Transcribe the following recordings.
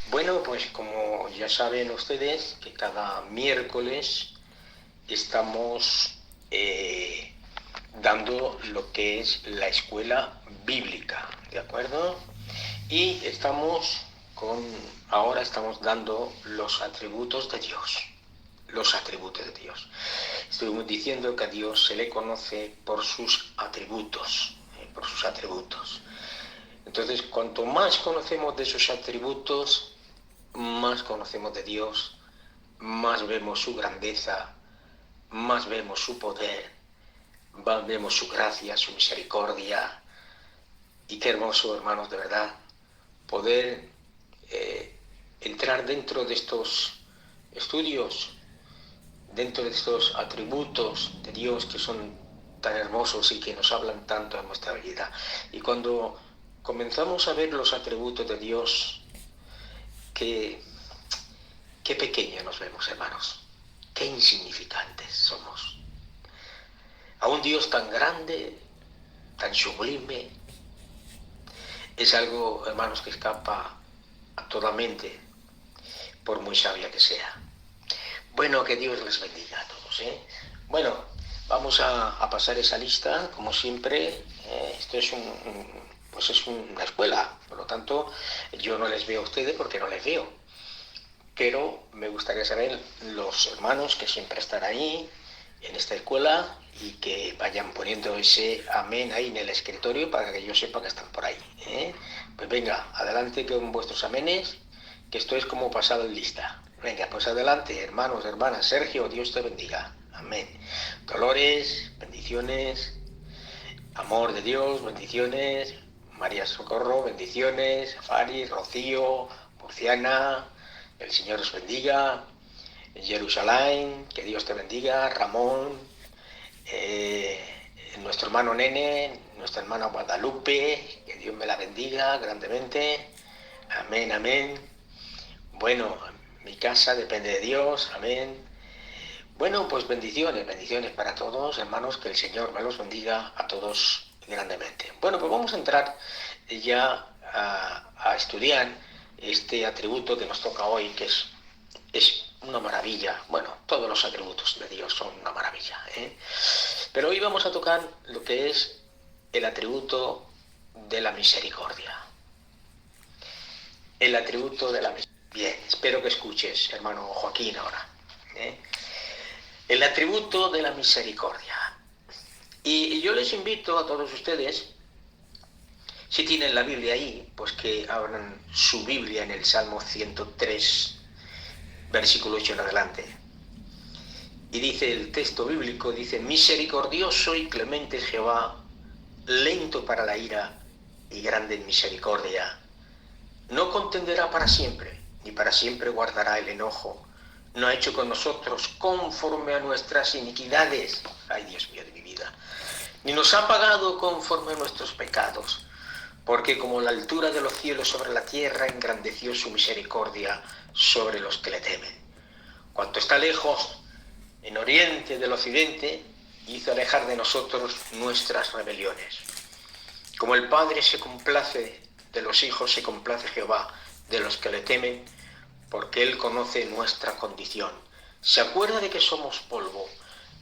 Bueno, pues como ya saben ustedes, que cada miércoles estamos dando lo que es la escuela bíblica, ¿de acuerdo? Y ahora estamos dando los atributos de Dios. Los atributos de Dios. Estuvimos diciendo que a Dios se le conoce por sus atributos, por sus atributos. Entonces, cuanto más conocemos de sus atributos, más conocemos de Dios, más vemos su grandeza, más vemos su poder, más vemos su gracia, su misericordia. Y qué hermoso, hermanos, de verdad, poder entrar dentro de estos estudios, dentro de estos atributos de Dios que son tan hermosos y que nos hablan tanto en nuestra vida. Y cuando comenzamos a ver los atributos de Dios, qué pequeños nos vemos, hermanos, qué insignificantes somos. A un Dios tan grande, tan sublime, es algo, hermanos, que escapa a toda mente, por muy sabia que sea. Bueno, que Dios les bendiga a todos, ¿eh? Bueno, vamos a pasar esa lista, como siempre. Esto es pues es una escuela, por lo tanto, yo no les veo a ustedes porque no les veo. Pero me gustaría saber los hermanos que siempre están ahí, en esta escuela, y que vayan poniendo ese amén ahí en el escritorio para que yo sepa que están por ahí, ¿eh? Pues venga, adelante con vuestros amenes, que esto es como pasado en lista. Venga, pues adelante, hermanos, hermanas. Sergio, Dios te bendiga. Amén. Dolores, bendiciones. Amor de Dios, bendiciones. María Socorro, bendiciones. Fari, Rocío, Murciana, el Señor os bendiga. Jerusalén, que Dios te bendiga. Ramón, nuestro hermano Nene, nuestra hermana Guadalupe, que Dios me la bendiga grandemente. Amén, amén. Bueno, mi casa depende de Dios, amén. Bueno, pues bendiciones, bendiciones para todos, hermanos, que el Señor me los bendiga a todos grandemente. Bueno, pues vamos a entrar ya a estudiar este atributo que nos toca hoy, que es una maravilla. Bueno, todos los atributos de Dios son una maravilla, ¿eh? Pero hoy vamos a tocar lo que es el atributo de la misericordia. El atributo de la misericordia. Bien, espero que escuches, hermano Joaquín, ahora, ¿eh? El atributo de la misericordia. Y yo les invito a todos ustedes, si tienen la Biblia ahí, pues que abran su Biblia en el Salmo 103, versículo 8 en adelante. Y dice el texto bíblico, dice: misericordioso y clemente es Jehová, lento para la ira y grande en misericordia. No contenderá para siempre, ni para siempre guardará el enojo. No ha hecho con nosotros conforme a nuestras iniquidades. Ay, Dios mío de mi vida. Ni nos ha pagado conforme a nuestros pecados. Porque como la altura de los cielos sobre la tierra, engrandeció su misericordia sobre los que le temen. Cuanto está lejos en oriente del occidente, hizo alejar de nosotros nuestras rebeliones. Como el Padre se complace de los hijos, se complace Jehová de los que le temen, porque Él conoce nuestra condición. Se acuerda de que somos polvo.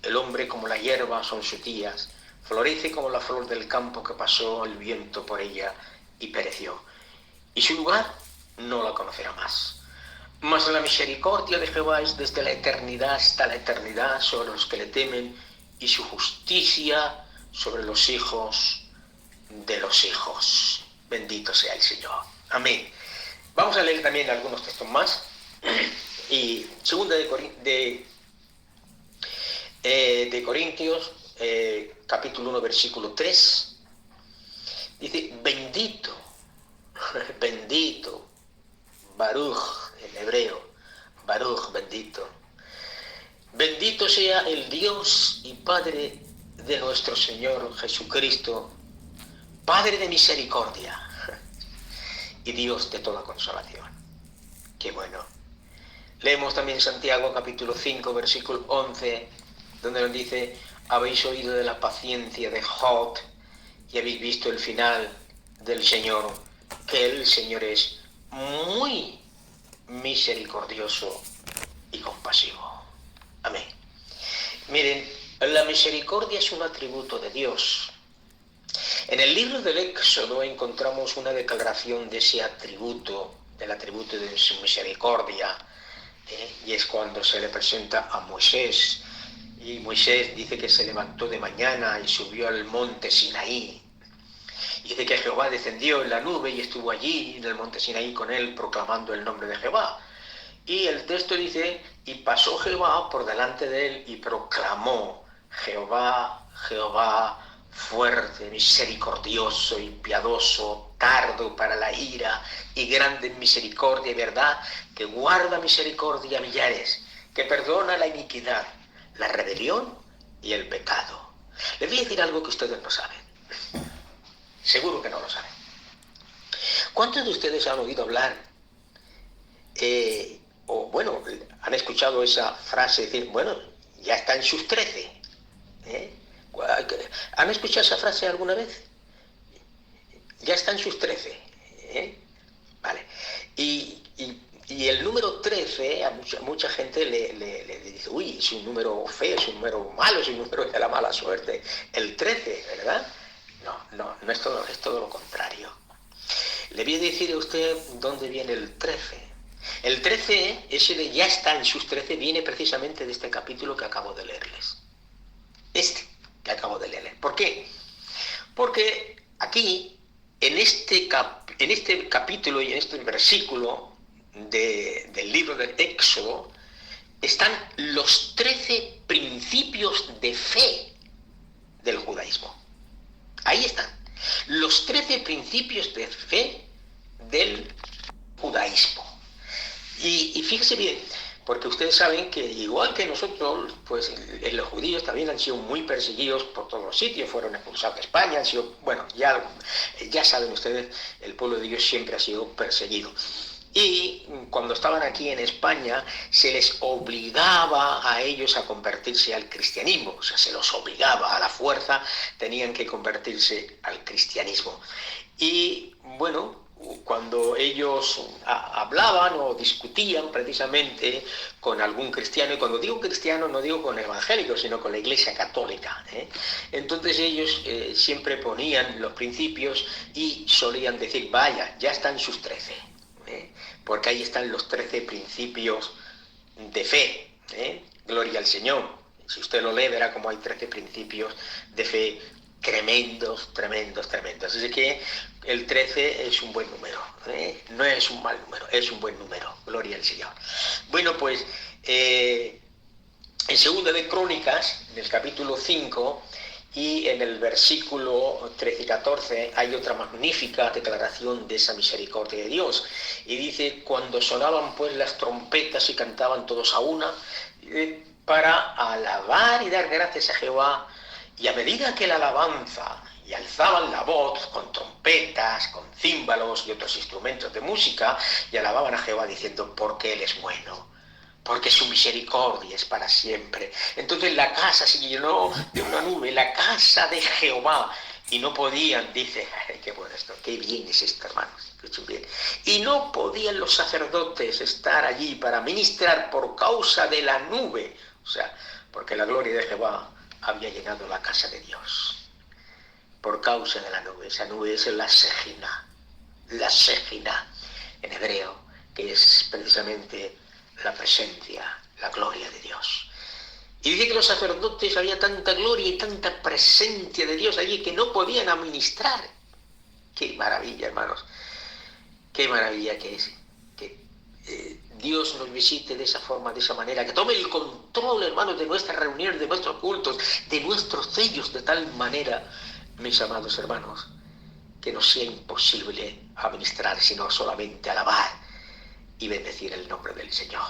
El hombre como la hierba son sus días. Florece como la flor del campo que pasó el viento por ella y pereció. Y su lugar no la conocerá más. Mas la misericordia de Jehová es desde la eternidad hasta la eternidad sobre los que le temen, y su justicia sobre los hijos de los hijos. Bendito sea el Señor. Amén. Vamos a leer también algunos textos más. Y segunda de Corintios, capítulo 1, versículo 3, dice: bendito, bendito, Baruch en hebreo, Baruch, bendito. Bendito sea el Dios y Padre de nuestro Señor Jesucristo, Padre de misericordia y Dios de toda consolación. Qué bueno. Leemos también Santiago capítulo 5, versículo 11, donde nos dice: habéis oído de la paciencia de Job y habéis visto el final del Señor, que el Señor es muy misericordioso y compasivo. Amén. Miren, la misericordia es un atributo de Dios. En el libro del Éxodo encontramos una declaración de ese atributo, del atributo de su misericordia, y es cuando se le presenta a Moisés, y Moisés dice que se levantó de mañana y subió al monte Sinaí. Y dice que Jehová descendió en la nube y estuvo allí en el monte Sinaí con él proclamando el nombre de Jehová. Y el texto dice, y pasó Jehová por delante de él y proclamó, Jehová, Jehová, fuerte, misericordioso y piadoso, tardo para la ira y grande en misericordia y verdad, que guarda misericordia a millares, que perdona la iniquidad, la rebelión y el pecado. Les voy a decir algo que ustedes no saben. Seguro que no lo saben. ¿Cuántos de ustedes han oído hablar han escuchado esa frase decir, bueno, ya está en sus 13? ¿Han escuchado esa frase alguna vez? Ya está en sus 13. Vale. Y el número 13, a mucha gente le dice, uy, es un número feo, es un número malo, es un número de la mala suerte. El 13, ¿verdad? No es todo lo contrario. Le voy a decir a usted dónde viene el 13. El 13, ese de ya está en sus 13, viene precisamente de este capítulo que acabo de leerles. Que acabo de leerles. ¿Por qué? Porque aquí, en este capítulo y en este versículo del libro del Éxodo, están los 13 principios de fe del judaísmo. Ahí están. Los 13 principios de fe del judaísmo. Y fíjese bien, porque ustedes saben que igual que nosotros, pues los judíos también han sido muy perseguidos por todos los sitios, fueron expulsados de España, han sido, bueno, ya saben ustedes, el pueblo de Dios siempre ha sido perseguido. Y cuando estaban aquí en España, se les obligaba a ellos a convertirse al cristianismo, o sea, se los obligaba a la fuerza, tenían que convertirse al cristianismo. Y bueno, cuando ellos hablaban o discutían precisamente con algún cristiano, y cuando digo cristiano no digo con evangélicos, sino con la Iglesia Católica, entonces ellos siempre ponían los principios y solían decir, vaya, ya están sus 13, porque ahí están los 13 principios de fe, gloria al Señor. Si usted lo lee verá como hay 13 principios de fe tremendos. Así que el 13 es un buen número, no es un mal número, es un buen número, gloria al Señor. Bueno, pues en Segunda de Crónicas, en el capítulo 5 y en el versículo 13 y 14 hay otra magnífica declaración de esa misericordia de Dios. Y dice, cuando sonaban pues las trompetas y cantaban todos a una, para alabar y dar gracias a Jehová, y a medida que la alabanza y alzaban la voz con trompetas, con címbalos y otros instrumentos de música, y alababan a Jehová diciendo, porque Él es bueno, porque su misericordia es para siempre. Entonces la casa se llenó de una nube, la casa de Jehová, y no podían, dice, ay, qué bueno esto, qué bien es esto, hermanos, escuchen bien, y no podían los sacerdotes estar allí para ministrar por causa de la nube, o sea, porque la gloria de Jehová había llenado la casa de Dios, por causa de la nube. Esa nube es la Shejina en hebreo, que es precisamente la presencia, la gloria de Dios. Y dice que los sacerdotes, había tanta gloria y tanta presencia de Dios allí que no podían administrar. Qué maravilla, hermanos, qué maravilla que es que Dios nos visite de esa forma, de esa manera, que tome el control, hermanos, de nuestras reuniones, de nuestros cultos, de nuestros sellos, de tal manera, mis amados hermanos, que no sea imposible administrar, sino solamente alabar y bendecir el nombre del Señor.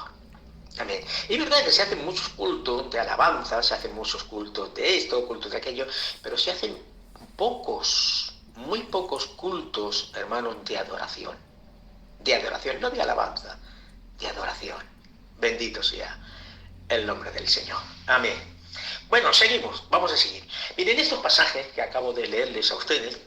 Amén. Y es verdad que se hacen muchos cultos de alabanza, se hacen muchos cultos de esto, cultos de aquello, pero se hacen muy pocos cultos, hermanos, de adoración, no de alabanza, de adoración. Bendito sea el nombre del Señor. Amén. Bueno, seguimos, vamos a seguir. Miren, estos pasajes que acabo de leerles a ustedes,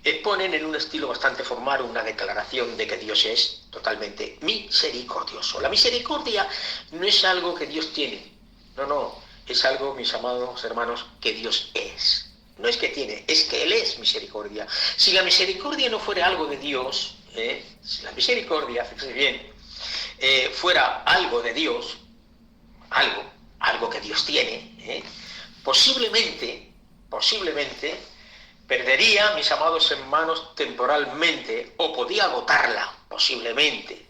exponen en un estilo bastante formal una declaración de que Dios es totalmente misericordioso. La misericordia no es algo que Dios tiene, no, es algo, mis amados hermanos, que Dios es. No es que tiene, es que Él es misericordia. Si la misericordia no fuera algo de Dios, si la misericordia, fíjense bien, fuera algo de Dios, algo que Dios tiene, posiblemente, perdería, mis amados hermanos, temporalmente, o podía agotarla, posiblemente,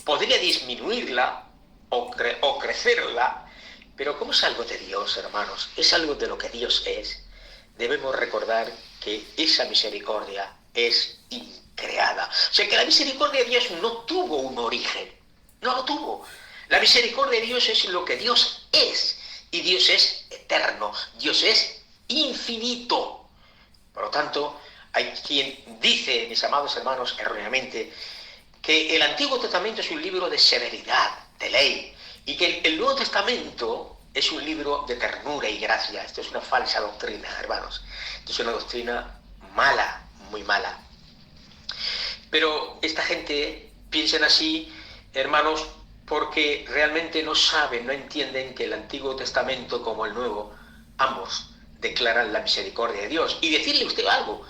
podría disminuirla o crecerla, pero como es algo de Dios, hermanos, es algo de lo que Dios es, debemos recordar que esa misericordia es increada. O sea, que la misericordia de Dios no tuvo un origen, no lo tuvo. La misericordia de Dios es lo que Dios es, y Dios es eterno, Dios es infinito. Por lo tanto, hay quien dice, mis amados hermanos, erróneamente, que el Antiguo Testamento es un libro de severidad, de ley, y que el Nuevo Testamento es un libro de ternura y gracia. Esto es una falsa doctrina, hermanos. Esto es una doctrina mala, muy mala. Pero esta gente piensa así, hermanos, porque realmente no saben, no entienden que el Antiguo Testamento como el Nuevo, ambos declaran la misericordia de Dios. Y decirle a usted algo,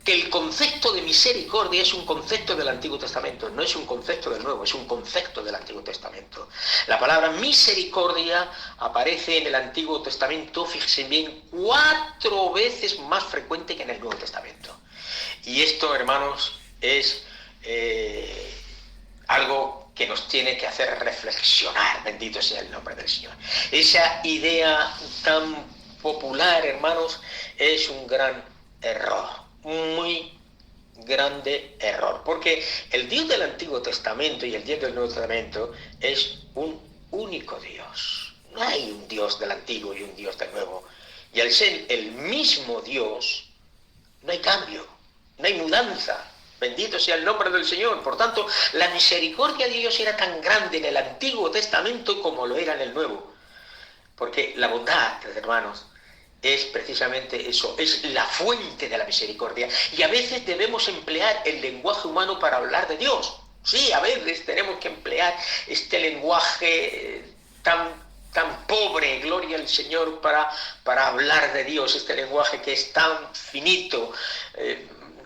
que el concepto de misericordia es un concepto del Antiguo Testamento, no es un concepto del Nuevo, es un concepto del Antiguo Testamento. La palabra misericordia aparece en el Antiguo Testamento, fíjense bien, 4 veces más frecuente que en el Nuevo Testamento. Y esto, hermanos, es algo que nos tiene que hacer reflexionar, bendito sea el nombre del Señor. Esa idea tan popular, hermanos, es un gran error, muy grande error, porque el Dios del Antiguo Testamento y el Dios del Nuevo Testamento es un único Dios. No hay un Dios del Antiguo y un Dios del Nuevo. Y al ser el mismo Dios, no hay cambio, no hay mudanza. Bendito sea el nombre del Señor. Por tanto, la misericordia de Dios era tan grande en el Antiguo Testamento como lo era en el Nuevo. Porque la bondad, hermanos, es precisamente eso, es la fuente de la misericordia. Y a veces debemos emplear el lenguaje humano para hablar de Dios. Sí, a veces tenemos que emplear este lenguaje tan pobre, gloria al Señor, para hablar de Dios, este lenguaje que es tan finito,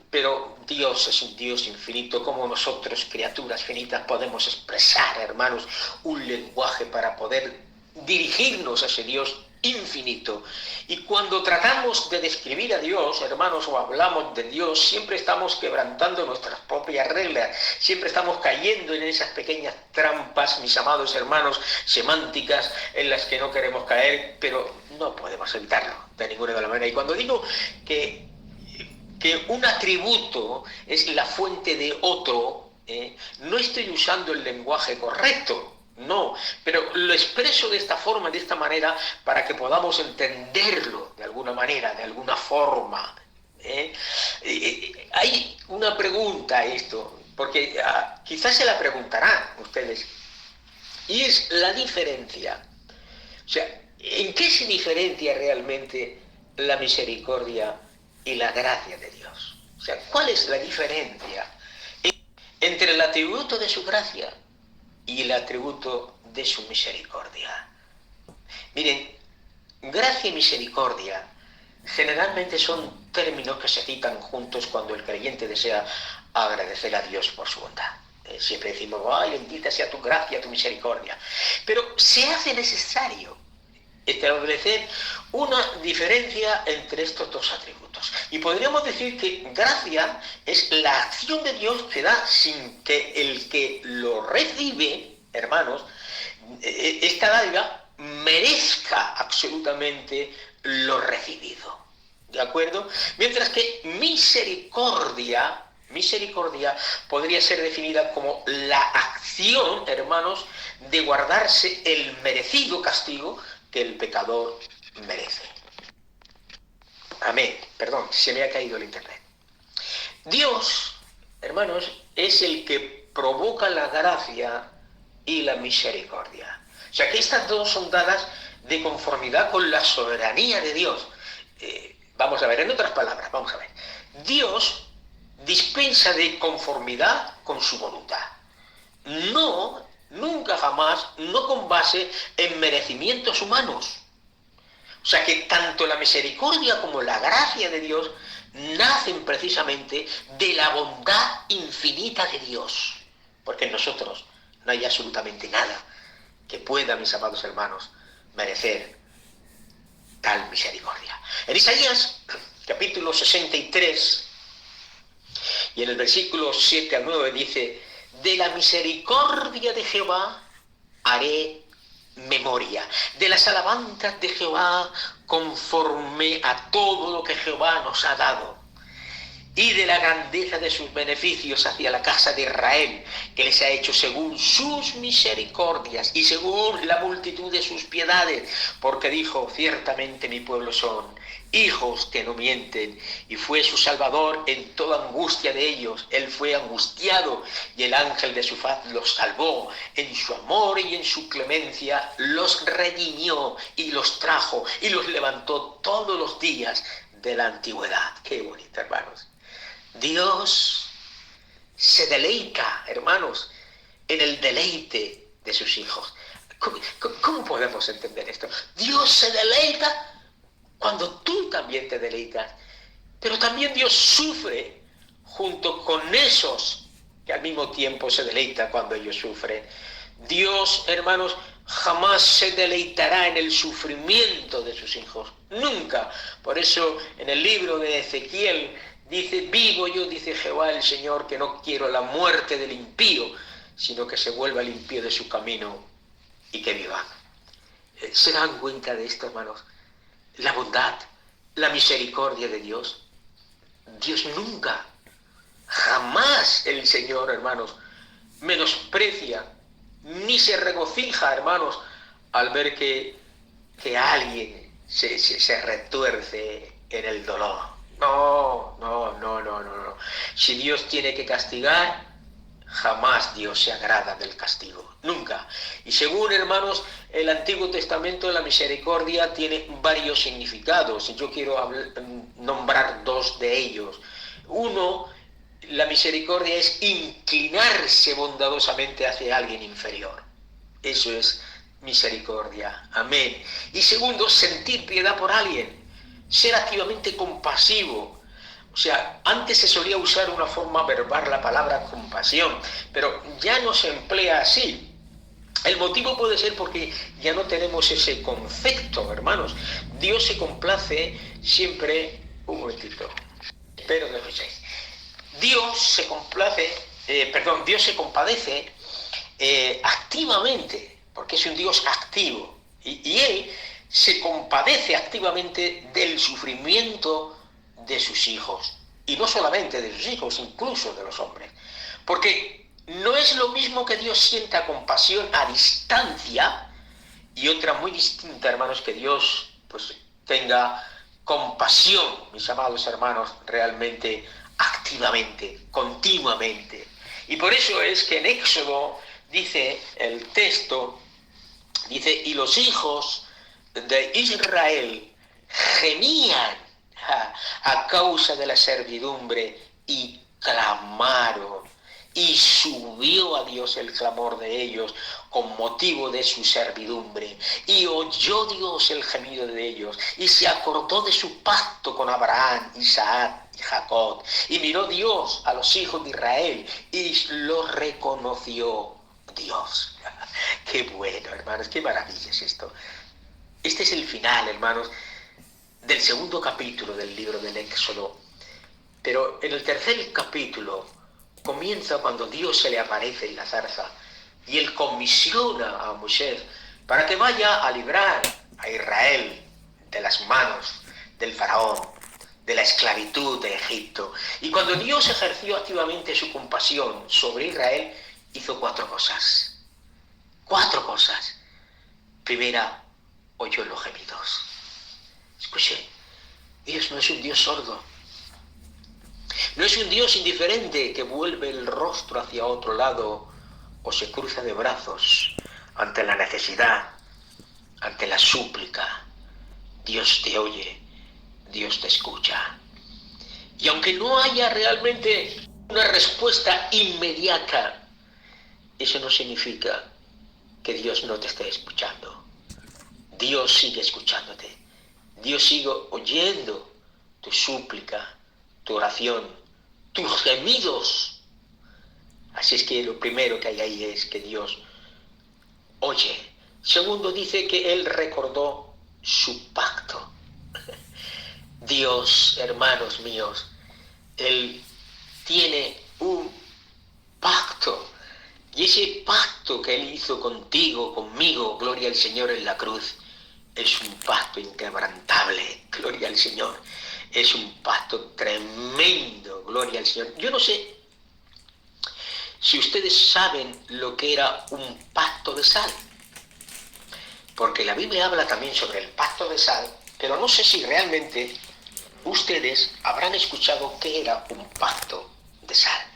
pero Dios es un Dios infinito. Como nosotros, criaturas finitas, podemos expresar, hermanos, un lenguaje para poder dirigirnos a ese Dios infinito. Y cuando tratamos de describir a Dios, hermanos, o hablamos de Dios, siempre estamos quebrantando nuestras propias reglas, siempre estamos cayendo en esas pequeñas trampas, mis amados hermanos, semánticas, en las que no queremos caer, pero no podemos evitarlo de ninguna de las maneras. Y cuando digo que un atributo es la fuente de otro, no estoy usando el lenguaje correcto. No, pero lo expreso de esta forma, de esta manera, para que podamos entenderlo de alguna manera, de alguna forma. Hay una pregunta a esto, porque quizás se la preguntarán ustedes, y es la diferencia. O sea, ¿en qué se diferencia realmente la misericordia y la gracia de Dios? O sea, ¿cuál es la diferencia entre el atributo de su gracia y el atributo de su misericordia? Miren, gracia y misericordia generalmente son términos que se citan juntos cuando el creyente desea agradecer a Dios por su bondad. Siempre decimos, ay, bendita sea tu gracia, tu misericordia. Pero se hace necesario establecer una diferencia entre estos dos atributos. Y podríamos decir que gracia es la acción de Dios que da sin que el que lo recibe, hermanos, esta dádiva merezca absolutamente lo recibido. ¿De acuerdo? Mientras que misericordia podría ser definida como la acción, hermanos, de guardarse el merecido castigo que el pecador merece. Amén. Perdón, se me ha caído el internet. Dios, hermanos, es el que provoca la gracia y la misericordia. O sea que estas dos son dadas de conformidad con la soberanía de Dios. Vamos a ver, en otras palabras, vamos a ver. Dios dispensa de conformidad con su voluntad. No, nunca jamás, no con base en merecimientos humanos. O sea que tanto la misericordia como la gracia de Dios nacen precisamente de la bondad infinita de Dios. Porque en nosotros no hay absolutamente nada que pueda, mis amados hermanos, merecer tal misericordia. En Isaías, capítulo 63, y en el versículo 7 al 9 dice: de la misericordia de Jehová haré memoria, de las alabanzas de Jehová conforme a todo lo que Jehová nos ha dado, y de la grandeza de sus beneficios hacia la casa de Israel, que les ha hecho según sus misericordias y según la multitud de sus piedades, porque dijo: ciertamente mi pueblo son hijos que no mienten, y fue su Salvador en toda angustia de ellos. Él fue angustiado, y el ángel de su faz los salvó. En su amor y en su clemencia los redimió, y los trajo, y los levantó todos los días de la antigüedad. Qué bonito, hermanos. Dios se deleita, hermanos, en el deleite de sus hijos. ¿Cómo podemos entender esto? Dios se deleita cuando tú también te deleitas, pero también Dios sufre junto con esos que al mismo tiempo se deleitan cuando ellos sufren. Dios, hermanos, jamás se deleitará en el sufrimiento de sus hijos, nunca. Por eso en el libro de Ezequiel dice: vivo yo, dice Jehová el Señor, que no quiero la muerte del impío, sino que se vuelva el impío de su camino y que viva. ¿Se dan cuenta de esto, hermanos? La bondad, la misericordia de Dios. Dios nunca, jamás el Señor, hermanos, menosprecia ni se regocija, hermanos, al ver que alguien se retuerce en el dolor. No. Si Dios tiene que castigar, jamás Dios se agrada del castigo, nunca. Y según, hermanos, el Antiguo Testamento, la misericordia tiene varios significados, y yo quiero nombrar dos de ellos. Uno, la misericordia es inclinarse bondadosamente hacia alguien inferior. Eso es misericordia, amén. Y segundo, sentir piedad por alguien, ser activamente compasivo. O sea, antes se solía usar una forma verbal la palabra compasión, pero ya no se emplea así. El motivo puede ser porque ya no tenemos ese concepto, hermanos. Dios se complace siempre... Un momentito. Espero que lo escuchéis. Dios se compadece activamente, porque es un Dios activo. Y Él se compadece activamente del sufrimiento de sus hijos, y no solamente de sus hijos, incluso de los hombres, porque no es lo mismo que Dios sienta compasión a distancia, y otra muy distinta, hermanos, que Dios pues tenga compasión, mis amados hermanos, realmente activamente, continuamente. Y por eso es que en Éxodo dice el texto, dice: y los hijos de Israel gemían a causa de la servidumbre y clamaron, y subió a Dios el clamor de ellos con motivo de su servidumbre, y oyó Dios el gemido de ellos, y se acordó de su pacto con Abraham, Isaac y Jacob, y miró Dios a los hijos de Israel y los reconoció Dios. Qué bueno, hermanos, qué maravilla es esto. Este es el final, hermanos, del segundo capítulo del libro del Éxodo. Pero en el tercer capítulo comienza cuando Dios se le aparece en la zarza y Él comisiona a Moisés para que vaya a librar a Israel de las manos del faraón, de la esclavitud de Egipto. Y cuando Dios ejerció activamente su compasión sobre Israel, hizo cuatro cosas. Primera, oyó los gemidos. Escuche, Dios no es un Dios sordo. No es un Dios indiferente que vuelve el rostro hacia otro lado o se cruza de brazos ante la necesidad, ante la súplica. Dios te oye, Dios te escucha. Y aunque no haya realmente una respuesta inmediata, eso no significa que Dios no te esté escuchando. Dios sigue escuchándote. Dios sigue oyendo tu súplica, tu oración, tus gemidos. Así es que lo primero que hay ahí es que Dios oye. Segundo, dice que Él recordó su pacto. Dios, hermanos míos, Él tiene un pacto. Y ese pacto que Él hizo contigo, conmigo, gloria al Señor en la cruz, es un pacto inquebrantable, gloria al Señor. Es un pacto tremendo, gloria al Señor. Yo no sé si ustedes saben lo que era un pacto de sal, porque la Biblia habla también sobre el pacto de sal, pero no sé si realmente ustedes habrán escuchado qué era un pacto de sal.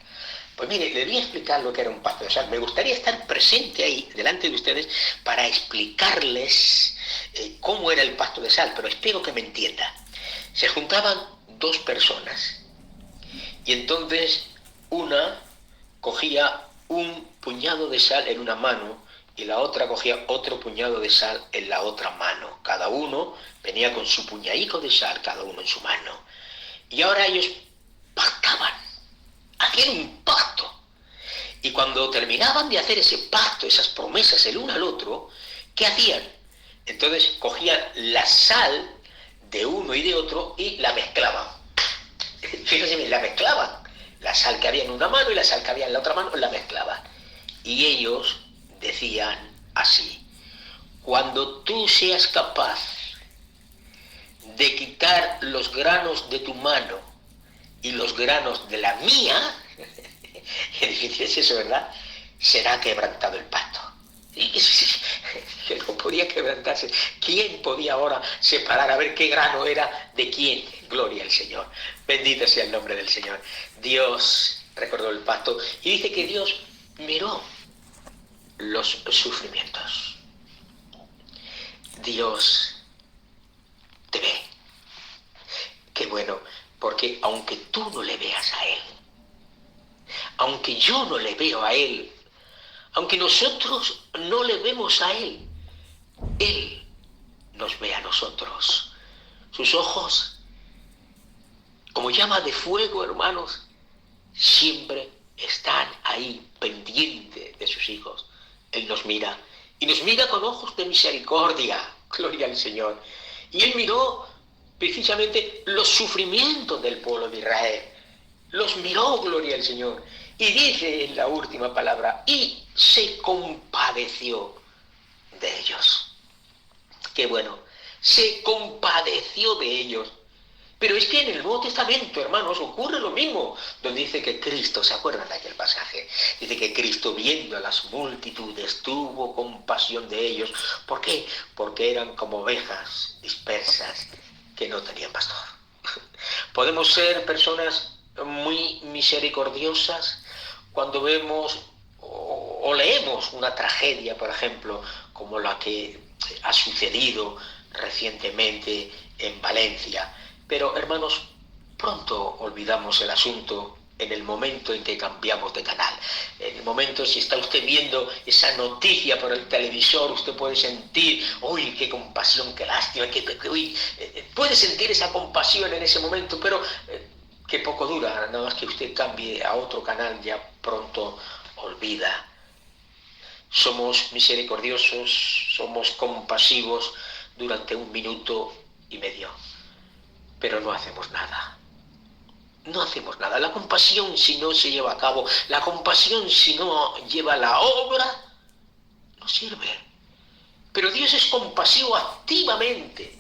Pues mire, les voy a explicar lo que era un pacto de sal. Me gustaría estar presente ahí, delante de ustedes, para explicarles cómo era el pacto de sal, pero espero que me entiendan. Se juntaban dos personas y entonces una cogía un puñado de sal en una mano y la otra cogía otro puñado de sal en la otra mano. Cada uno venía con su puñadico de sal, cada uno en su mano. Y ahora ellos pactaban, hacían un pacto. Y cuando terminaban de hacer ese pacto, esas promesas el uno al otro, ¿qué hacían? Entonces cogían la sal de uno y de otro y la mezclaban. Fíjense bien, la mezclaban. La sal que había en una mano y la sal que había en la otra mano la mezclaban. Y ellos decían así: cuando tú seas capaz de quitar los granos de tu mano y los granos de la mía, qué difícil es eso, ¿verdad? Será quebrantado el pacto. Que no podía quebrantarse. ¿Quién podía ahora separar a ver qué grano era de quién? Gloria al Señor. Bendito sea el nombre del Señor. Dios recordó el pacto y dice que Dios miró los sufrimientos. Dios te ve. Qué bueno, porque aunque tú no le veas a Él, aunque yo no le veo a Él, aunque nosotros no le vemos a Él, Él nos ve a nosotros. Sus ojos, como llama de fuego, hermanos, siempre están ahí pendientes de sus hijos. Él nos mira, y nos mira con ojos de misericordia, gloria al Señor. Y Él miró precisamente los sufrimientos del pueblo de Israel. Los miró, gloria al Señor. Y dice en la última palabra, y se compadeció de ellos. Qué bueno, se compadeció de ellos. Pero es que en el Nuevo Testamento, hermanos, ocurre lo mismo, donde dice que Cristo, ¿se acuerdan de aquel pasaje? Dice que Cristo, viendo a las multitudes, tuvo compasión de ellos. ¿Por qué? Porque eran como ovejas dispersas que no tenían pastor. Podemos ser personas muy misericordiosas cuando vemos o leemos una tragedia, por ejemplo, como la que ha sucedido recientemente en Valencia. Pero, hermanos, pronto olvidamos el asunto en el momento en que cambiamos de canal. En el momento, si está usted viendo esa noticia por el televisor, usted puede sentir, uy, qué compasión, qué lástima, puede sentir esa compasión en ese momento, pero que poco dura, nada más que usted cambie a otro canal, ya pronto olvida. Somos misericordiosos, somos compasivos durante 1 minuto y medio. Pero no hacemos nada. No hacemos nada. La compasión, si no se lleva a cabo, la compasión, si no lleva la obra, no sirve. Pero Dios es compasivo activamente.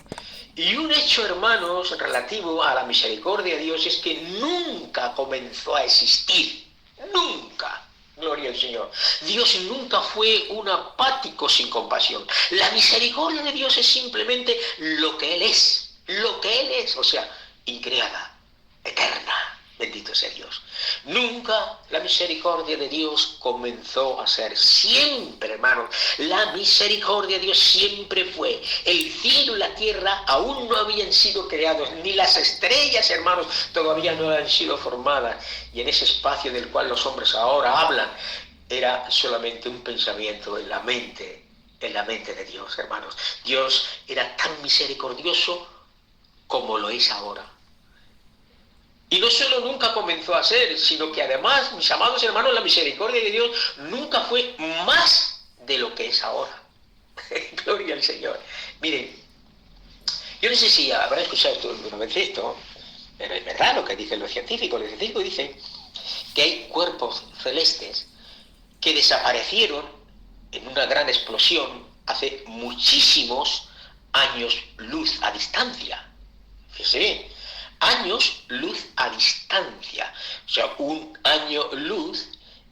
Y un hecho, hermanos, relativo a la misericordia de Dios es que nunca comenzó a existir. Nunca. Gloria al Señor. Dios nunca fue un apático sin compasión. La misericordia de Dios es simplemente lo que Él es. Lo que Él es, o sea, increada, eterna. Bendito sea Dios. Nunca la misericordia de Dios comenzó a ser. Siempre, hermanos, la misericordia de Dios siempre fue. El cielo y la tierra aún no habían sido creados, ni las estrellas, hermanos, todavía no habían sido formadas. Y en ese espacio del cual los hombres ahora hablan, era solamente un pensamiento en la mente de Dios, hermanos. Dios era tan misericordioso como lo es ahora. Y no solo nunca comenzó a ser, sino que además, mis amados hermanos, la misericordia de Dios nunca fue más de lo que es ahora. Gloria al Señor. Miren, yo no sé si habrá escuchado alguna vez esto, pero es verdad lo que dicen los científicos. Los científicos dicen que hay cuerpos celestes que desaparecieron en una gran explosión hace muchísimos años luz a distancia. Fíjense bien, años luz a distancia. O sea, un año luz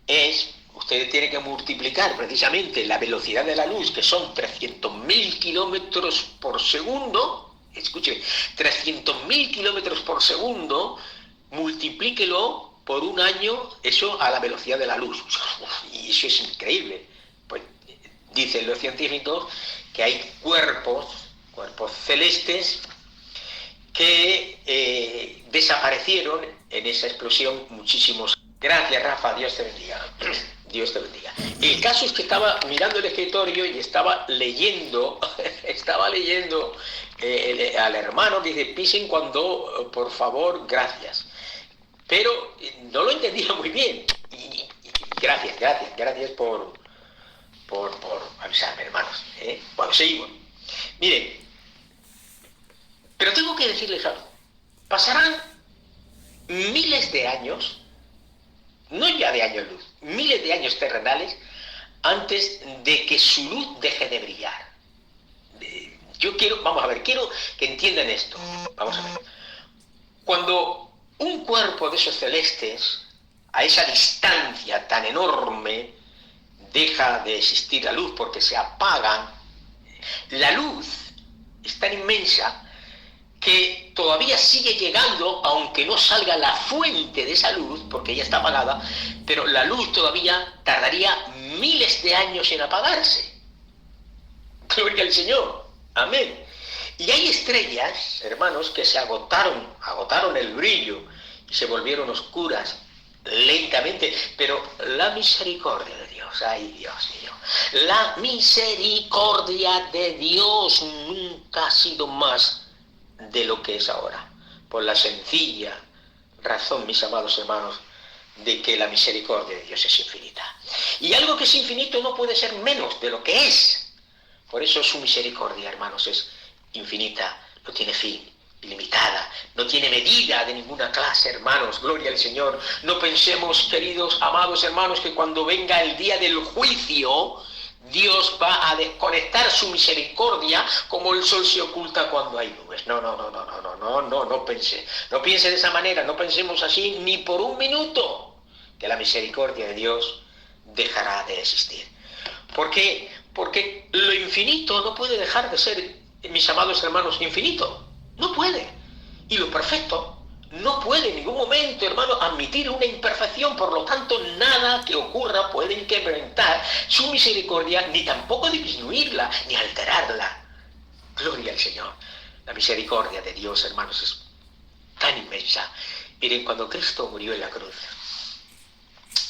es, usted tiene que multiplicar precisamente la velocidad de la luz, que son 300.000 kilómetros por segundo. Escuche, 300.000 kilómetros por segundo, multiplíquelo por un año, eso a la velocidad de la luz. Y eso es increíble. Pues dicen los científicos que hay cuerpos celestes que desaparecieron en esa explosión muchísimos. Gracias, Rafa, Dios te bendiga. Dios te bendiga. El caso es que estaba mirando el escritorio y estaba leyendo al hermano que dice, pisen cuando, por favor, gracias. Pero no lo entendía muy bien. Y gracias por avisarme, hermanos. Bueno, seguimos. Miren, pero tengo que decirles algo. Pasarán miles de años, no ya de años luz, miles de años terrenales, antes de que su luz deje de brillar. Quiero que entiendan esto. Vamos a ver. Cuando un cuerpo de esos celestes, a esa distancia tan enorme, deja de existir la luz porque se apagan, la luz es tan inmensa que todavía sigue llegando, aunque no salga la fuente de esa luz, porque ya está apagada, pero la luz todavía tardaría miles de años en apagarse. Gloria al Señor. Amén. Y hay estrellas, hermanos, que se agotaron el brillo y se volvieron oscuras lentamente, pero la misericordia de Dios, ay Dios mío, la misericordia de Dios nunca ha sido más de lo que es ahora, por la sencilla razón, mis amados hermanos, de que la misericordia de Dios es infinita. Y algo que es infinito no puede ser menos de lo que es. Por eso su misericordia, hermanos, es infinita, no tiene fin, ilimitada, no tiene medida de ninguna clase, hermanos, gloria al Señor. No pensemos, queridos, amados hermanos, que cuando venga el día del juicio, Dios va a desconectar su misericordia como el sol se oculta cuando hay nubes. No piense de esa manera, no pensemos así ni por un minuto, que la misericordia de Dios dejará de existir. ¿Por qué? Porque lo infinito no puede dejar de ser, mis amados hermanos, infinito. No puede. Y lo perfecto no puede en ningún momento, hermano, admitir una imperfección. Por lo tanto, nada que ocurra puede incrementar su misericordia, ni tampoco disminuirla, ni alterarla. Gloria al Señor. La misericordia de Dios, hermanos, es tan inmensa. Miren, cuando Cristo murió en la cruz,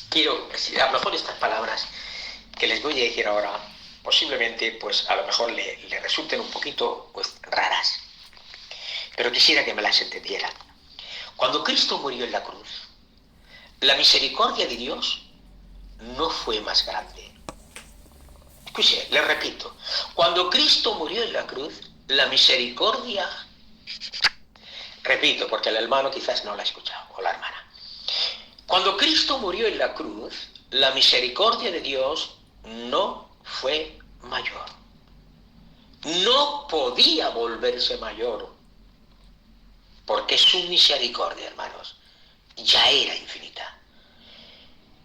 quiero decir, a lo mejor estas palabras que les voy a decir ahora, posiblemente, pues a lo mejor le resulten un poquito, pues, raras. Pero quisiera que me las entendieran. Cuando Cristo murió en la cruz, la misericordia de Dios no fue más grande. Escuche, le repito. Cuando Cristo murió en la cruz, la misericordia... Repito, porque el hermano quizás no la ha escuchado, o la hermana. Cuando Cristo murió en la cruz, la misericordia de Dios no fue mayor. No podía volverse mayor. Porque su misericordia, hermanos, ya era infinita.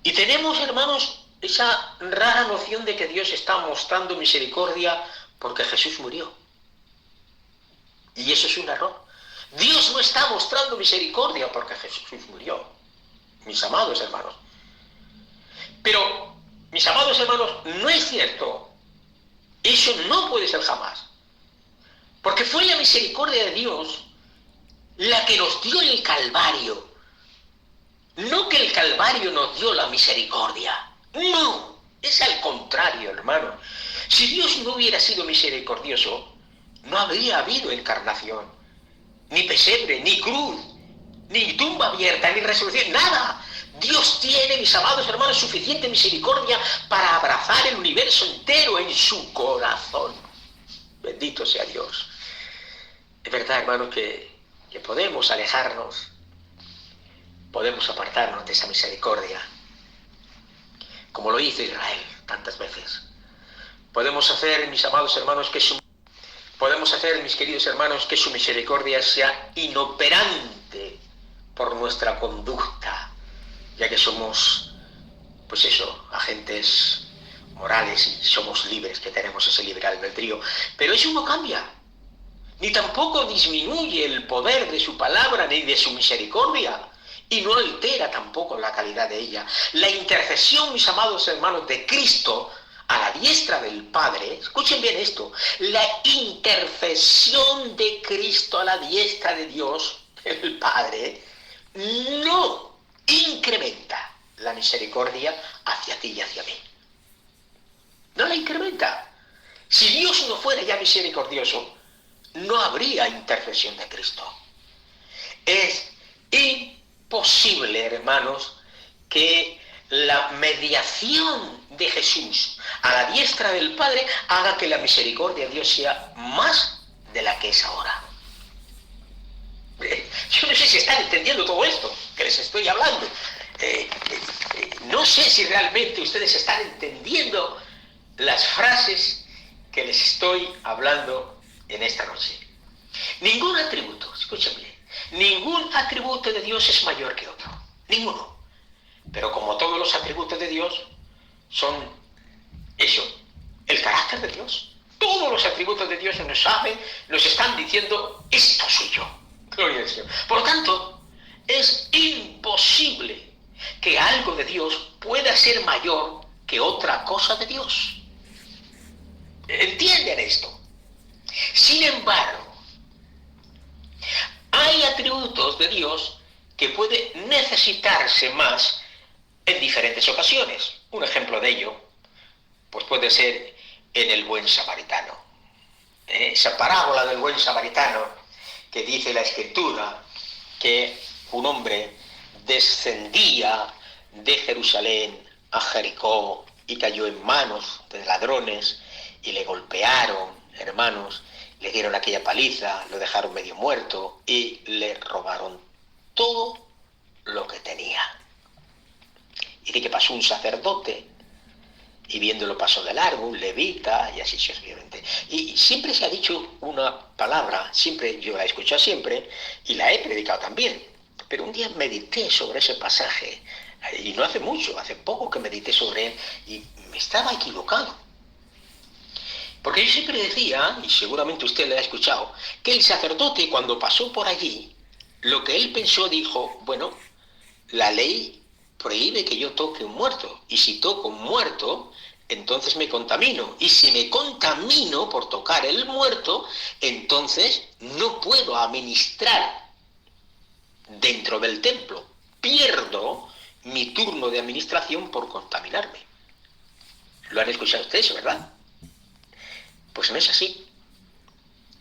Y tenemos, hermanos, esa rara noción de que Dios está mostrando misericordia porque Jesús murió. Y eso es un error. Dios no está mostrando misericordia porque Jesús murió, mis amados hermanos. Pero, mis amados hermanos, no es cierto. Eso no puede ser jamás. Porque fue la misericordia de Dios la que nos dio el Calvario. No que el Calvario nos dio la misericordia. No, es al contrario, hermano. Si Dios no hubiera sido misericordioso, no habría habido encarnación, ni pesebre, ni cruz, ni tumba abierta, ni resurrección, nada. Dios tiene, mis amados hermanos, suficiente misericordia para abrazar el universo entero en su corazón. Bendito sea Dios. Es verdad, hermanos, que podemos alejarnos, podemos apartarnos de esa misericordia, como lo hizo Israel tantas veces. Podemos hacer, mis amados hermanos, podemos hacer, mis queridos hermanos, que su misericordia sea inoperante por nuestra conducta, ya que somos, pues eso, agentes morales y somos libres, que tenemos ese libre albedrío. Pero eso no cambia, ni tampoco disminuye el poder de su palabra ni de su misericordia, y no altera tampoco la calidad de ella. La intercesión, mis amados hermanos, de Cristo a la diestra del Padre, escuchen bien esto, la intercesión de Cristo a la diestra de Dios, el Padre, no incrementa la misericordia hacia ti y hacia mí. No la incrementa. Si Dios no fuera ya misericordioso, no habría intercesión de Cristo. Es imposible, hermanos, que la mediación de Jesús a la diestra del Padre haga que la misericordia de Dios sea más de la que es ahora. Yo no sé si están entendiendo todo esto que les estoy hablando. No sé si realmente ustedes están entendiendo las frases que les estoy hablando en esta noche. Ningún atributo, escúchame, ningún atributo de Dios es mayor que otro. Ninguno. Pero como todos los atributos de Dios son eso, el carácter de Dios. Todos los atributos de Dios nos están diciendo, esto soy yo. Gloria al Señor. Por lo tanto, es imposible que algo de Dios pueda ser mayor que otra cosa de Dios. ¿Entienden esto? Sin embargo, hay atributos de Dios que pueden necesitarse más en diferentes ocasiones. Un ejemplo de ello, pues puede ser en el buen samaritano. Esa parábola del buen samaritano que dice la Escritura que un hombre descendía de Jerusalén a Jericó y cayó en manos de ladrones y le golpearon, hermanos, le dieron aquella paliza, lo dejaron medio muerto y le robaron todo lo que tenía. Dice que pasó un sacerdote y viéndolo pasó de largo, un levita y así sucesivamente. Y siempre se ha dicho una palabra, siempre yo la he escuchado siempre y la he predicado también. Pero un día medité sobre ese pasaje y no hace mucho, hace poco que medité sobre él y me estaba equivocado. Porque yo siempre decía, y seguramente usted lo ha escuchado, que el sacerdote cuando pasó por allí, lo que él pensó dijo, bueno, la ley prohíbe que yo toque un muerto, y si toco un muerto, entonces me contamino, y si me contamino por tocar el muerto, entonces no puedo administrar dentro del templo, pierdo mi turno de administración por contaminarme. ¿Lo han escuchado ustedes, verdad? Pues no es así.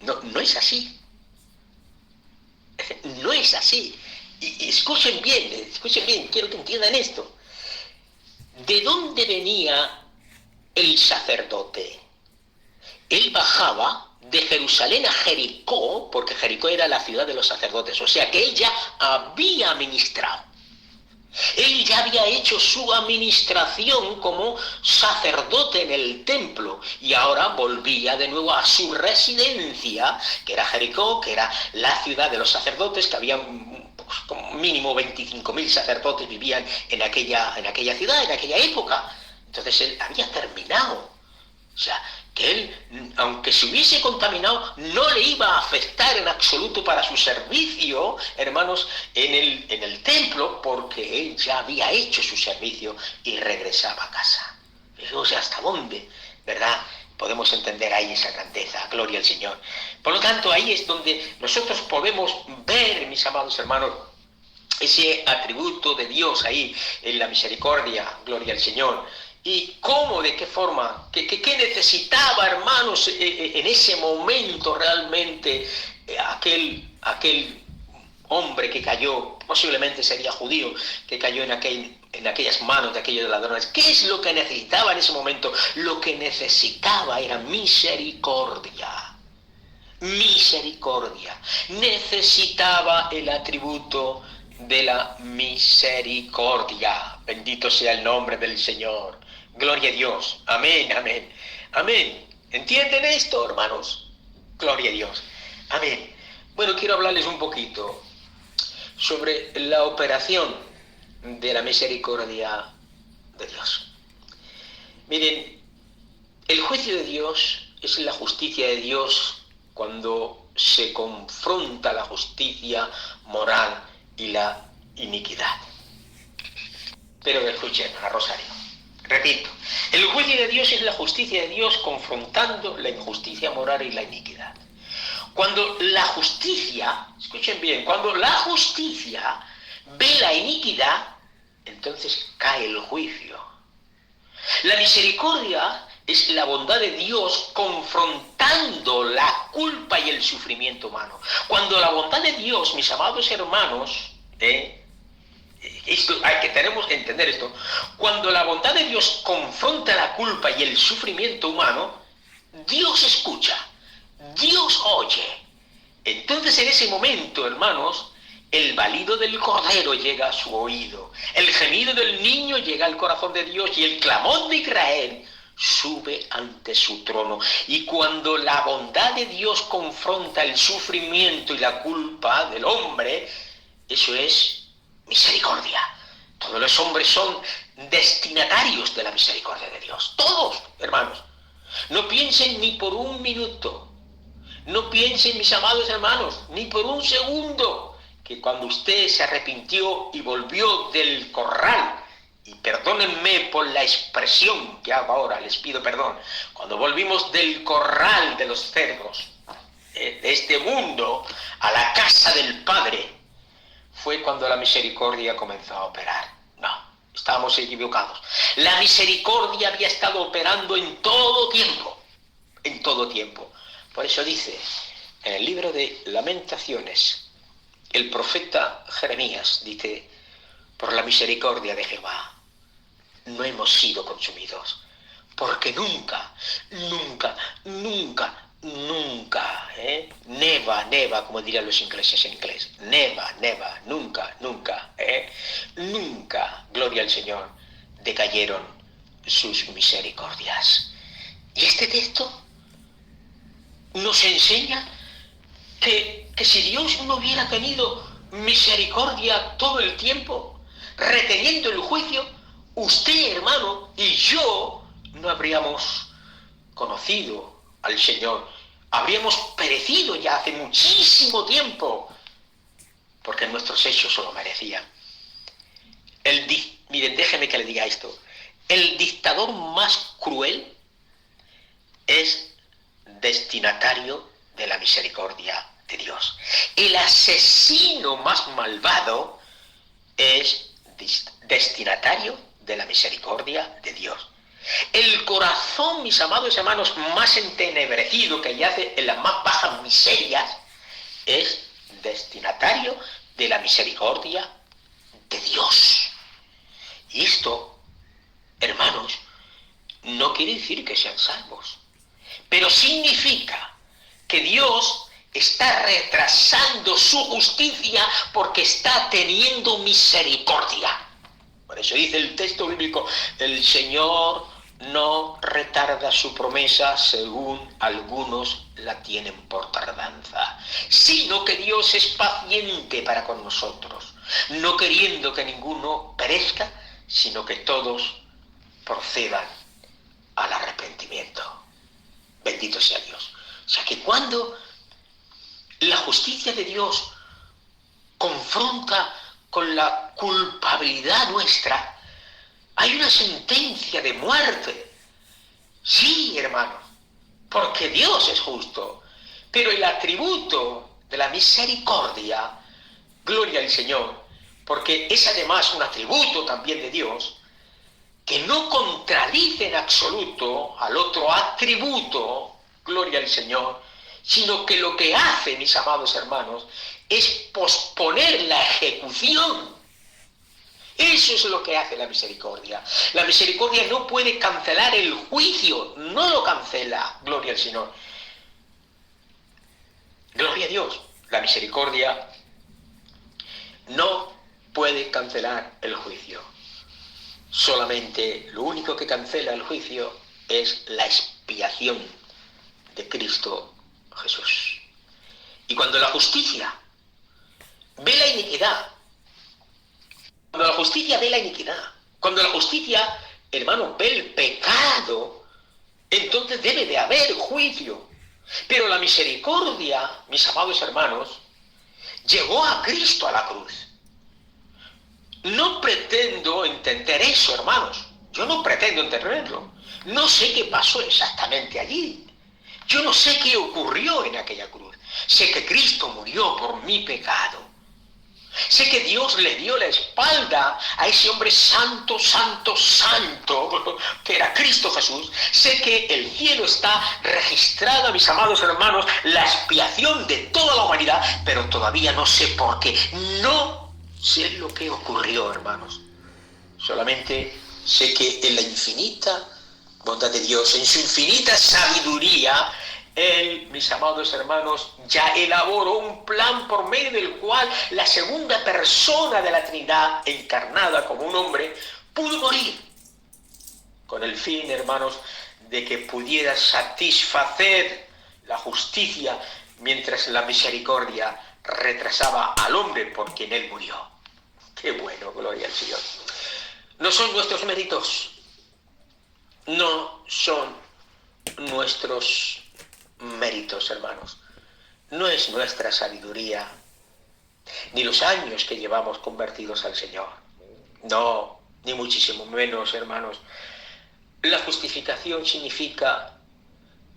No es así. No es así. Y escuchen bien, quiero que entiendan esto. ¿De dónde venía el sacerdote? Él bajaba de Jerusalén a Jericó, porque Jericó era la ciudad de los sacerdotes, o sea que él ya había ministrado. Él ya había hecho su administración como sacerdote en el templo y ahora volvía de nuevo a su residencia, que era Jericó, que era la ciudad de los sacerdotes, que había como mínimo 25.000 sacerdotes vivían en aquella ciudad, en aquella época. Entonces él había terminado. O sea, que él, aunque aunque se hubiese contaminado, no le iba a afectar en absoluto para su servicio, hermanos, en el templo, porque él ya había hecho su servicio y regresaba a casa. Fíjense hasta dónde, ¿verdad? Podemos entender ahí esa grandeza, gloria al Señor. Por lo tanto, ahí es donde nosotros podemos ver, mis amados hermanos, ese atributo de Dios ahí en la misericordia, gloria al Señor. Y cómo, de qué forma, qué necesitaba, hermanos, en ese momento realmente aquel hombre que cayó, posiblemente sería judío, que cayó en aquellas manos de aquellos ladrones. ¿Qué es lo que necesitaba en ese momento? Lo que necesitaba era misericordia. Misericordia. Necesitaba el atributo de la misericordia. Bendito sea el nombre del Señor. Gloria a Dios. Amén, amén, amén. ¿Entienden esto, hermanos? Gloria a Dios. Amén. Bueno, quiero hablarles un poquito sobre la operación de la misericordia de Dios. Miren, el juicio de Dios es la justicia de Dios cuando se confronta la justicia moral y la iniquidad. Pero escuchen, a Rosario. Repito, el juicio de Dios es la justicia de Dios confrontando la injusticia moral y la iniquidad. Cuando la justicia, escuchen bien, cuando la justicia ve la iniquidad, entonces cae el juicio. La misericordia es la bondad de Dios confrontando la culpa y el sufrimiento humano. Cuando la bondad de Dios, mis amados hermanos, tenemos que entender esto, cuando la bondad de Dios confronta la culpa y el sufrimiento humano, Dios escucha, Dios oye. Entonces en ese momento, hermanos, el balido del cordero llega a su oído, el gemido del niño llega al corazón de Dios y el clamor de Israel sube ante su trono. Y cuando la bondad de Dios confronta el sufrimiento y la culpa del hombre, eso es misericordia. Todos los hombres son destinatarios de la misericordia de Dios. Todos, hermanos. No piensen ni por un minuto, no piensen, mis amados hermanos, ni por un segundo, que cuando usted se arrepintió y volvió del corral, y perdónenme por la expresión que hago ahora, les pido perdón, cuando volvimos del corral de los cerdos, de este mundo, a la casa del Padre, fue cuando la misericordia comenzó a operar. No, estábamos equivocados. La misericordia había estado operando en todo tiempo, en todo tiempo. Por eso dice en el libro de Lamentaciones, el profeta Jeremías dice: por la misericordia de Jehová no hemos sido consumidos, porque nunca, never, como dirían los ingleses en inglés, never, nunca, gloria al Señor, decayeron sus misericordias. Y este texto nos enseña que si Dios no hubiera tenido misericordia todo el tiempo, reteniendo el juicio, usted, hermano, y yo no habríamos conocido al Señor, habríamos perecido ya hace muchísimo tiempo, porque nuestros hechos se lo merecían. Miren, déjeme que le diga esto: el dictador más cruel es destinatario de la misericordia de Dios. El asesino más malvado es destinatario de la misericordia de Dios. El corazón, mis amados hermanos, más entenebrecido, que yace en las más bajas miserias, es destinatario de la misericordia de Dios. Y esto, hermanos, no quiere decir que sean salvos, pero significa que Dios está retrasando su justicia porque está teniendo misericordia. Por eso dice el texto bíblico: el Señor no retarda su promesa según algunos la tienen por tardanza, sino que Dios es paciente para con nosotros, no queriendo que ninguno perezca, sino que todos procedan al arrepentimiento. Bendito sea Dios. O sea que cuando la justicia de Dios confronta con la culpabilidad nuestra, hay una sentencia de muerte. Sí, hermano, porque Dios es justo, pero el atributo de la misericordia, gloria al Señor, porque es además un atributo también de Dios, que no contradice en absoluto al otro atributo, gloria al Señor, sino que lo que hace, mis amados hermanos, es posponer la ejecución. Eso es lo que hace la misericordia. La misericordia no puede cancelar el juicio, no lo cancela, gloria al Señor. Gloria a Dios, la misericordia no puede cancelar el juicio. Solamente lo único que cancela el juicio es la expiación de Cristo Jesús. Y cuando la justicia ve la iniquidad, cuando la justicia, hermano, ve el pecado, entonces debe de haber juicio. Pero la misericordia, mis amados hermanos, llevó a Cristo a la cruz. No pretendo entender eso, hermanos. Yo no pretendo entenderlo. No sé qué pasó exactamente allí. Yo no sé qué ocurrió en aquella cruz. Sé que Cristo murió por mi pecado. Sé que Dios le dio la espalda a ese hombre santo, santo, santo, que era Cristo Jesús. Sé que el cielo está registrado, mis amados hermanos, la expiación de toda la humanidad, pero todavía no sé por qué. No sé lo que ocurrió, hermanos. Solamente sé que en la infinita bondad de Dios, en su infinita sabiduría, Él, mis amados hermanos, ya elaboró un plan por medio del cual la segunda persona de la Trinidad, encarnada como un hombre, pudo morir. Con el fin, hermanos, de que pudiera satisfacer la justicia mientras la misericordia retrasaba al hombre por quien Él murió. ¡Qué bueno, gloria al Señor! No son nuestros méritos, no son nuestros méritos, hermanos. No es nuestra sabiduría, ni los años que llevamos convertidos al Señor. No, ni muchísimo menos, hermanos. La justificación significa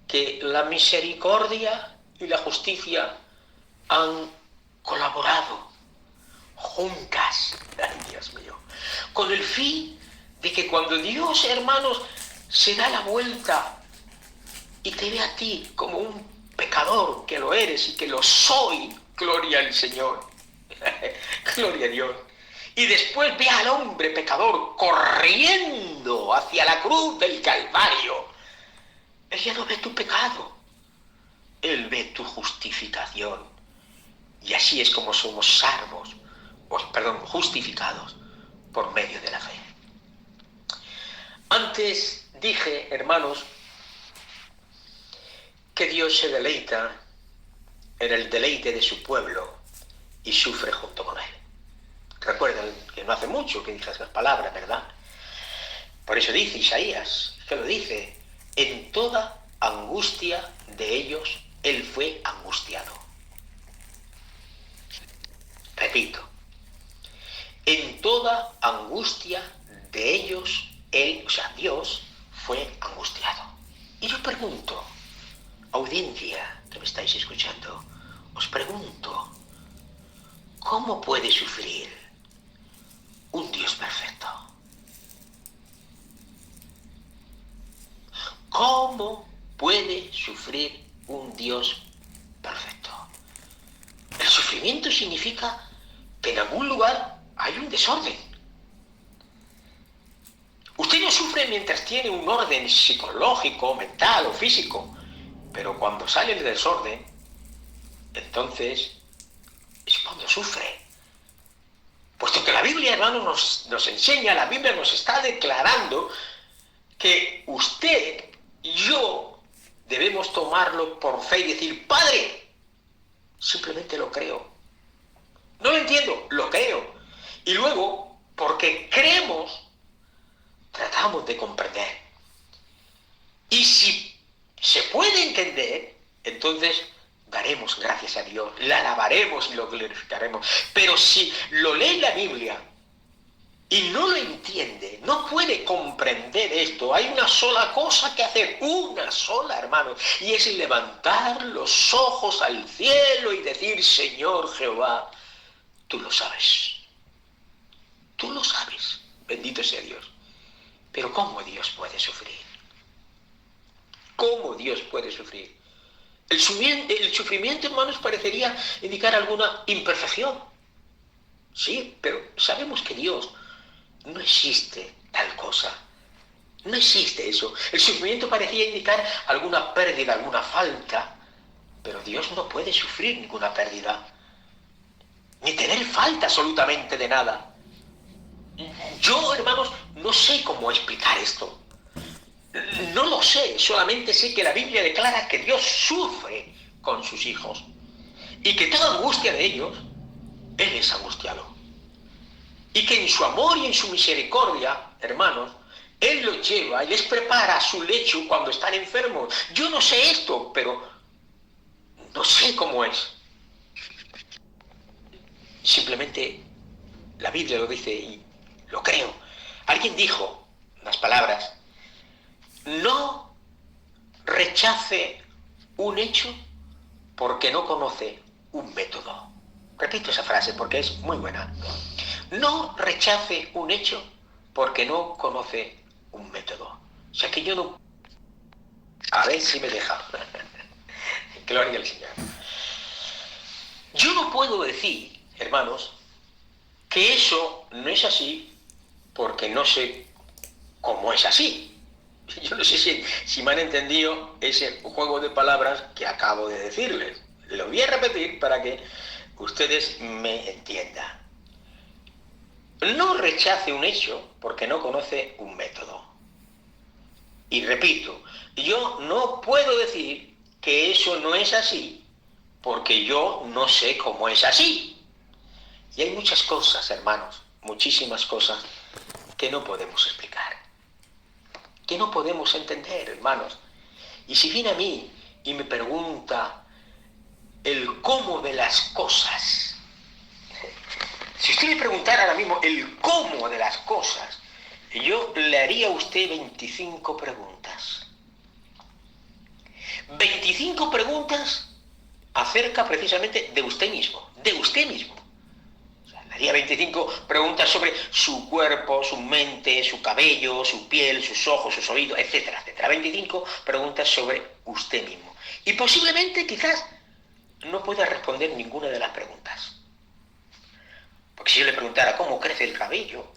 que la misericordia y la justicia han colaborado juntas, ay Dios mío, con el fin de que cuando Dios, hermanos, se da la vuelta y te ve a ti como un pecador, que lo eres y que lo soy, gloria al Señor, gloria a Dios, y después ve al hombre pecador corriendo hacia la cruz del Calvario, Él ya no ve tu pecado, Él ve tu justificación, y así es como somos justificados por medio de la fe. Antes dije, hermanos, que Dios se deleita en el deleite de su pueblo y sufre junto con él. Recuerdan que no hace mucho que dije esas palabras, ¿verdad? Por eso dice Isaías, que lo dice, en toda angustia de ellos Él fue angustiado. Repito, en toda angustia de ellos Él, o sea, Dios, fue angustiado. Y yo pregunto, audiencia que me estáis escuchando, os pregunto, ¿cómo puede sufrir un Dios perfecto? ¿Cómo puede sufrir un Dios perfecto? El sufrimiento significa que en algún lugar hay un desorden. Usted no sufre mientras tiene un orden psicológico, mental o físico, pero cuando sale el desorden, entonces es cuando sufre. Puesto que la Biblia, hermanos, nos enseña, la Biblia nos está declarando que usted y yo debemos tomarlo por fe y decir, Padre, simplemente lo creo. No lo entiendo, lo creo. Y luego, porque creemos, tratamos de comprender. Y si se puede entender, entonces daremos gracias a Dios, le alabaremos y lo glorificaremos. Pero si lo lee la Biblia y no lo entiende, no puede comprender esto, hay una sola cosa que hacer, una sola, hermano, y es levantar los ojos al cielo y decir: Señor Jehová, tú lo sabes, bendito sea Dios. Pero ¿cómo Dios puede sufrir? ¿Cómo Dios puede sufrir? El sufrimiento, hermanos, parecería indicar alguna imperfección. Sí, pero sabemos que Dios no existe tal cosa. No existe eso. El sufrimiento parecía indicar alguna pérdida, alguna falta, pero Dios no puede sufrir ninguna pérdida, ni tener falta absolutamente de nada. Yo, hermanos, no sé cómo explicar esto. No lo sé, solamente sé que la Biblia declara que Dios sufre con sus hijos y que toda angustia de ellos, Él es angustiado. Y que en su amor y en su misericordia, hermanos, Él los lleva y les prepara su lecho cuando están enfermos. Yo no sé esto, pero no sé cómo es. Simplemente la Biblia lo dice y lo creo. Alguien dijo unas palabras: no rechace un hecho porque no conoce un método. Repito esa frase porque es muy buena. No rechace un hecho porque no conoce un método. O sea que yo no... A ver si me deja. Gloria al Señor. Yo no puedo decir, hermanos, que eso no es así porque no sé cómo es así. Yo no sé si me han entendido ese juego de palabras que acabo de decirles. Lo voy a repetir para que ustedes me entiendan. No rechace un hecho porque no conoce un método. Y repito, yo no puedo decir que eso no es así porque yo no sé cómo es así. Y hay muchas cosas, hermanos, muchísimas cosas que no podemos explicar, que no podemos entender, hermanos. Y si viene a mí y me pregunta el cómo de las cosas, si usted me preguntara ahora mismo el cómo de las cosas, yo le haría a usted 25 preguntas. 25 preguntas acerca precisamente de usted mismo, de usted mismo. O sea, le haría 25 preguntas sobre su cuerpo, su mente, su cabello, su piel, sus ojos, sus oídos, etcétera, etcétera. 25 preguntas sobre usted mismo. Y posiblemente, quizás, no pueda responder ninguna de las preguntas. Porque si yo le preguntara cómo crece el cabello,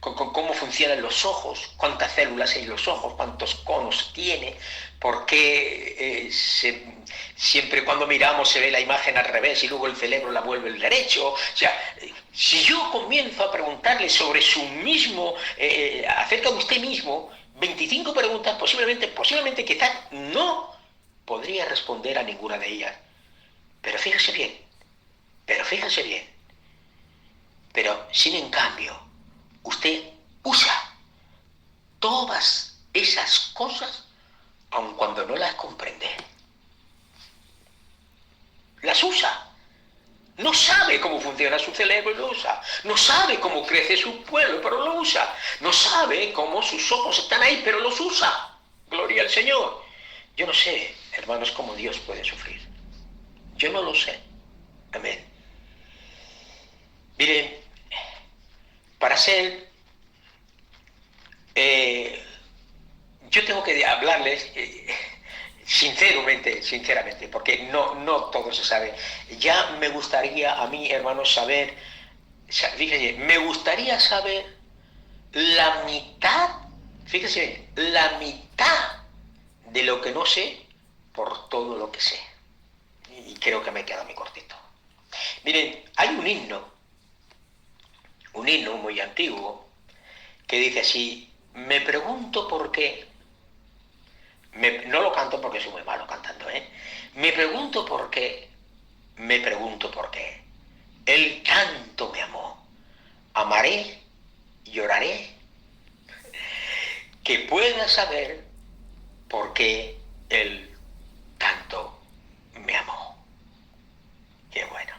cómo funcionan los ojos, cuántas células hay en los ojos, cuántos conos tiene, por qué siempre cuando miramos se ve la imagen al revés y luego el cerebro la vuelve el derecho. O sea, si yo comienzo a preguntarle sobre su mismo, acerca de usted mismo, 25 preguntas, posiblemente quizás no podría responder a ninguna de ellas. Pero fíjese bien, pero sin en cambio, usted usa todas esas cosas aun cuando no las comprende. Las usa. No sabe cómo funciona su cerebro y lo usa. No sabe cómo crece su pueblo, pero lo usa. No sabe cómo sus ojos están ahí, pero los usa. Gloria al Señor. Yo no sé, hermanos, cómo Dios puede sufrir. Yo no lo sé. Amén. Miren, para ser... yo tengo que hablarles sinceramente, porque no todo se sabe. Ya me gustaría a mí, hermanos, saber, fíjense, me gustaría saber la mitad, fíjense, la mitad de lo que no sé por todo lo que sé. Y creo que me queda muy cortito. Miren, hay un himno muy antiguo que dice así: me pregunto por qué. No lo canto porque soy muy malo cantando, ¿eh? Me pregunto por qué. Él tanto me amó. Amaré y lloraré. Que pueda saber por qué Él tanto me amó. Qué bueno.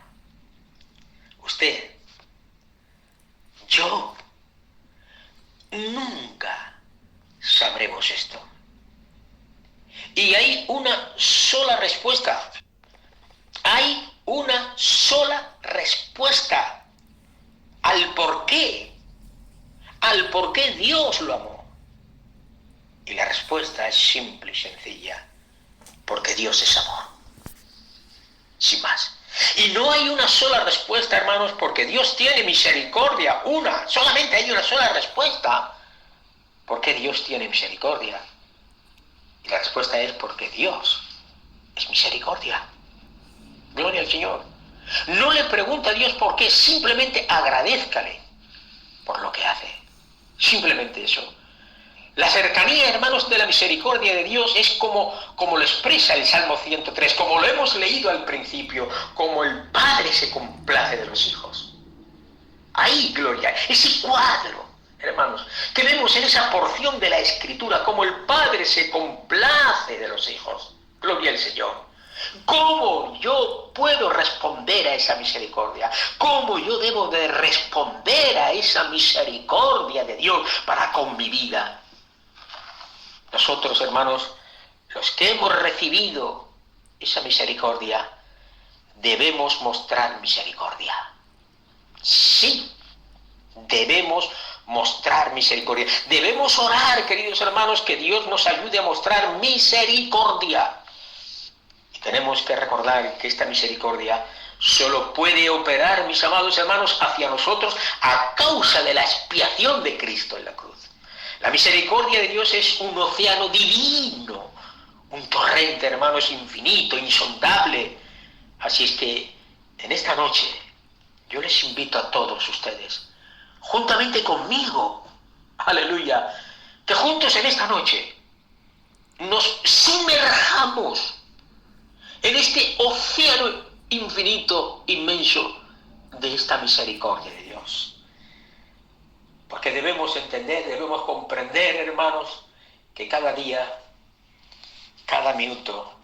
Usted, yo, nunca sabremos esto. Y hay una sola respuesta. Hay una sola respuesta al por qué Dios lo amó. Y la respuesta es simple y sencilla: porque Dios es amor. Sin más. Y no hay una sola respuesta, hermanos, porque Dios tiene misericordia. Solamente hay una sola respuesta. ¿Por qué Dios tiene misericordia? Y la respuesta es: porque Dios es misericordia. Gloria al Señor. No le pregunta a Dios por qué, simplemente agradézcale por lo que hace. Simplemente eso. La cercanía, hermanos, de la misericordia de Dios es como lo expresa el Salmo 103, como lo hemos leído al principio, como el Padre se complace de los hijos. Ahí, gloria, ese cuadro, hermanos, que vemos en esa porción de la Escritura, como el Padre se complace de los hijos. Gloria al Señor. ¿Cómo yo puedo responder a esa misericordia? ¿Cómo yo debo de responder a esa misericordia de Dios para con mi vida? Nosotros, hermanos, los que hemos recibido esa misericordia, debemos mostrar misericordia. Sí, debemos mostrar misericordia. Debemos orar, queridos hermanos, que Dios nos ayude a mostrar misericordia. Y tenemos que recordar que esta misericordia solo puede operar, mis amados hermanos, hacia nosotros a causa de la expiación de Cristo en la cruz. La misericordia de Dios es un océano divino, un torrente, hermanos, infinito, insondable. Así es que en esta noche yo les invito a todos ustedes, juntamente conmigo, aleluya, que juntos en esta noche nos sumerjamos en este océano infinito, inmenso, de esta misericordia de Dios. Porque debemos entender, debemos comprender, hermanos, que cada día, cada minuto,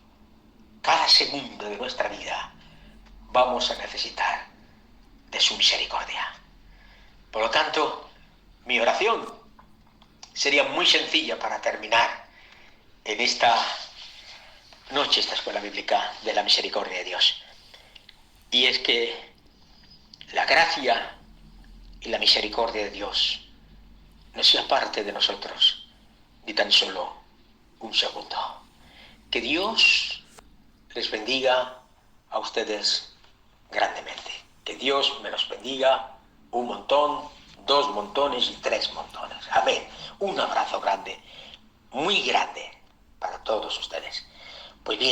cada segundo de nuestra vida vamos a necesitar de su misericordia. Por lo tanto, mi oración sería muy sencilla para terminar en esta noche, esta escuela bíblica de la misericordia de Dios. Y es que la gracia y la misericordia de Dios no sea parte de nosotros ni tan solo un segundo. Que Dios les bendiga a ustedes grandemente. Que Dios me los bendiga un montón, 2 montones y 3 montones. Amén. Un abrazo grande, muy grande para todos ustedes. Pues bien.